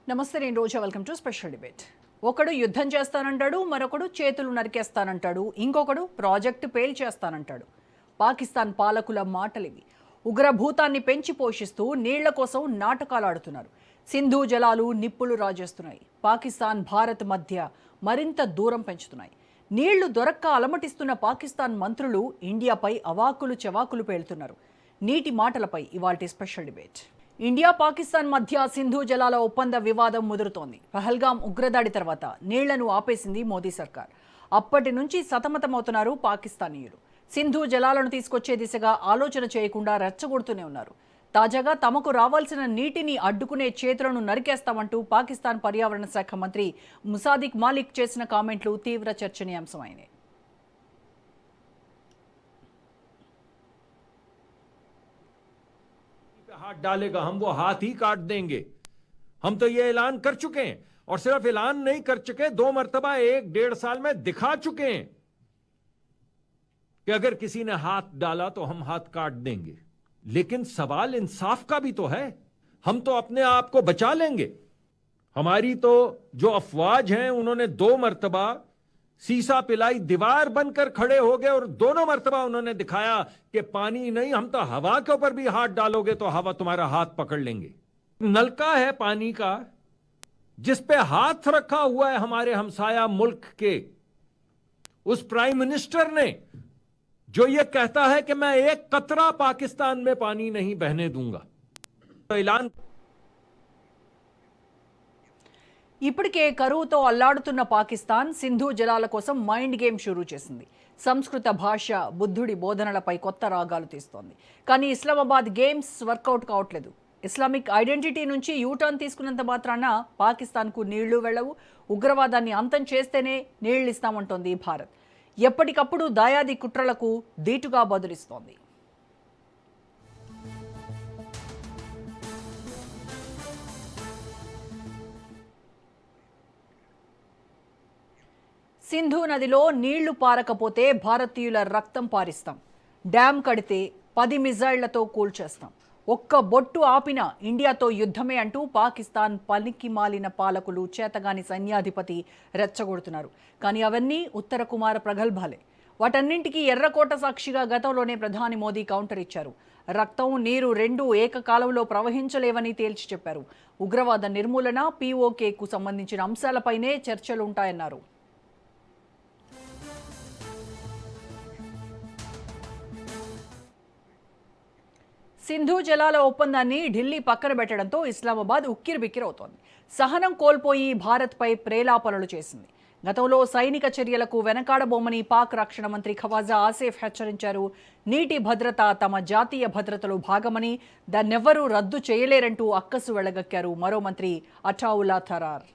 నమస్తే, నేను Roja. Welcome to special debate. ఒకడు యుద్ధం చేస్తానంటాడు, మరొకడు చేతులు నరికేస్తానంటాడు, ఇంకొకడు ప్రాజెక్టు పేల్చేస్తానంటాడు. పాకిస్తాన్ పాలకుల మాటలివి. ఉగ్రభూతాన్ని పెంచి పోషిస్తూ నీళ్ల కోసం నాటకాలు ఆడుతున్నారు. సింధు జలాలు నిప్పులు రాజేస్తున్నాయి. పాకిస్తాన్ భారత్ మధ్య మరింత దూరం పెంచుతున్నాయి. నీళ్లు దొరక్క అలమటిస్తున్న పాకిస్తాన్ మంత్రులు ఇండియాపై అవాకులు చెవాకులు పేలుతున్నారు. నీటి మాటలపై ఇవాల్టి స్పెషల్ డిబేట్. ఇండియా పాకిస్తాన్ మధ్య సింధు జలాల ఒప్పంద వివాదం ముదురుతోంది. పహల్గాం ఉగ్రదాడి తర్వాత నీళ్లను ఆపేసింది మోదీ సర్కార్. అప్పటి నుంచి సతమతమవుతున్నారు పాకిస్తానీయులు. సింధు జలాలను తీసుకొచ్చే దిశగా ఆలోచన చేయకుండా రెచ్చగొడుతూనే ఉన్నారు. తాజాగా తమకు రావాల్సిన నీటిని అడ్డుకునే చేతులను నరికేస్తామంటూ పాకిస్తాన్ పర్యావరణ శాఖ మంత్రి ముసాదిక్ మాలిక్ చేసిన కామెంట్లు తీవ్ర చర్చనీయాంశమైనాయి. हाथ डालेगा हम वो हाथ ही काट देंगे। हम तो ये ऐलान कर चुके हैं, और सिर्फ ऐलान नहीं कर चुके, 2 मर्तबा 1-1.5 साल में दिखा चुके हैं कि अगर किसी ने हाथ डाला तो हम हाथ काट देंगे। लेकिन सवाल इंसाफ का भी तो है। हम तो अपने आप को बचा लेंगे। हमारी तो जो अफवाज हैं उन्होंने 2 मर्तबा सीसा पिलाई दीवार बनकर खड़े हो गए, और दोनों मर्तबा उन्होंने दिखाया कि पानी नहीं, हम तो हवा के ऊपर भी हाथ डालोगे तो हवा तुम्हारा हाथ पकड़ लेंगे। नलका है पानी का जिस पे हाथ रखा हुआ है हमारे हमसाया मुल्क के उस प्राइम मिनिस्टर ने, जो ये कहता है कि मैं 1 कतरा पाकिस्तान में पानी नहीं बहने दूंगा। तो ऐलान ఇప్పటికే కరువుతో అల్లాడుతున్న పాకిస్తాన్ సింధు జలాల కోసం మైండ్ గేమ్ షురూ చేసింది. సంస్కృత భాష, బుద్ధుడి బోధనలపై కొత్త రాగాలు తీస్తోంది. కానీ ఇస్లామాబాద్ గేమ్స్ వర్కౌట్ కావట్లేదు. ఇస్లామిక్ ఐడెంటిటీ నుంచి యూటర్న్ తీసుకున్నంత మాత్రాన పాకిస్తాన్కు నీళ్లు వెళ్లవు. ఉగ్రవాదాన్ని అంతం చేస్తేనే నీళ్లు ఇస్తామంటోంది భారత్. ఎప్పటికప్పుడు దాయాది కుట్రలకు దీటుగా బదులిస్తోంది. సింధు నదిలో నీళ్లు పారకపోతే భారతీయుల రక్తం పారిస్తాం. డ్యాం కడితే 10 మిజైళ్లతో కూల్చేస్తాం. ఒక్క బొట్టు ఆపిన ఇండియాతో యుద్ధమే అంటూ పాకిస్తాన్ పనికి మాలిన పాలకులు, చేతగాని సైన్యాధిపతి రెచ్చగొడుతున్నారు. కానీ అవన్నీ ఉత్తర కుమార ప్రగల్భాలే. వాటన్నింటికీ ఎర్రకోట సాక్షిగా గతంలోనే ప్రధాని మోదీ కౌంటర్ ఇచ్చారు. రక్తం, నీరు రెండూ ఏకకాలంలో ప్రవహించలేవని తేల్చి చెప్పారు. ఉగ్రవాద నిర్మూలన, పీఓకేకు సంబంధించిన అంశాలపైనే చర్చలుంటాయన్నారు. సింధు జలాల ఒప్పందాన్ని ఢిల్లీ పక్కన పెట్టడంతో ఇస్లామాబాద్ ఉక్కిరిబిక్కిరవుతోంది. సహనం కోల్పోయి భారత్పై ప్రేలాపనలు చేసింది. గతంలో సైనిక చర్యలకు వెనకాడబోమని పాక్ రక్షణ మంత్రి ఖవాజా ఆసిఫ్ హెచ్చరించారు. నీటి భద్రత తమ జాతీయ భద్రతలో భాగమని, దాన్నెవ్వరూ రద్దు చేయలేరంటూ అక్కసు వెళ్లగక్కారు మరో మంత్రి అటావుల్లా థరార్.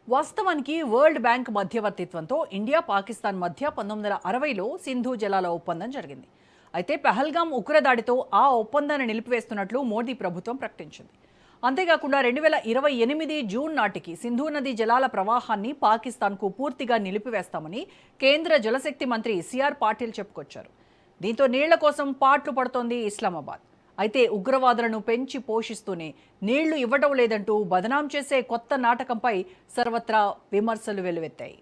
వాస్తవానికి వరల్డ్ బ్యాంక్ మధ్యవర్తిత్వంతో ఇండియా పాకిస్తాన్ మధ్య 1960లో సింధు జలాల ఒప్పందం జరిగింది. అయితే పహల్గాం ఉగ్రదాడితో ఆ ఒప్పందాన్ని నిలిపివేస్తున్నట్లు మోదీ ప్రభుత్వం ప్రకటించింది. అంతేకాకుండా 2028 జూన్ నాటికి సింధు నది జలాల ప్రవాహాన్ని పాకిస్తాన్కు పూర్తిగా నిలిపివేస్తామని కేంద్ర జలశక్తి మంత్రి సిఆర్ పాటిల్ చెప్పుకొచ్చారు. దీంతో నీళ్ల కోసం పాట్లు పడుతోంది ఇస్లామాబాద్. అయితే ఉగ్రవాదులను పెంచి పోషిస్తూనే నీళ్లు ఇవ్వడం లేదంటూ బదనాం చేసే కొత్త నాటకంపై సర్వత్రా విమర్శలు వెల్లువెత్తాయి.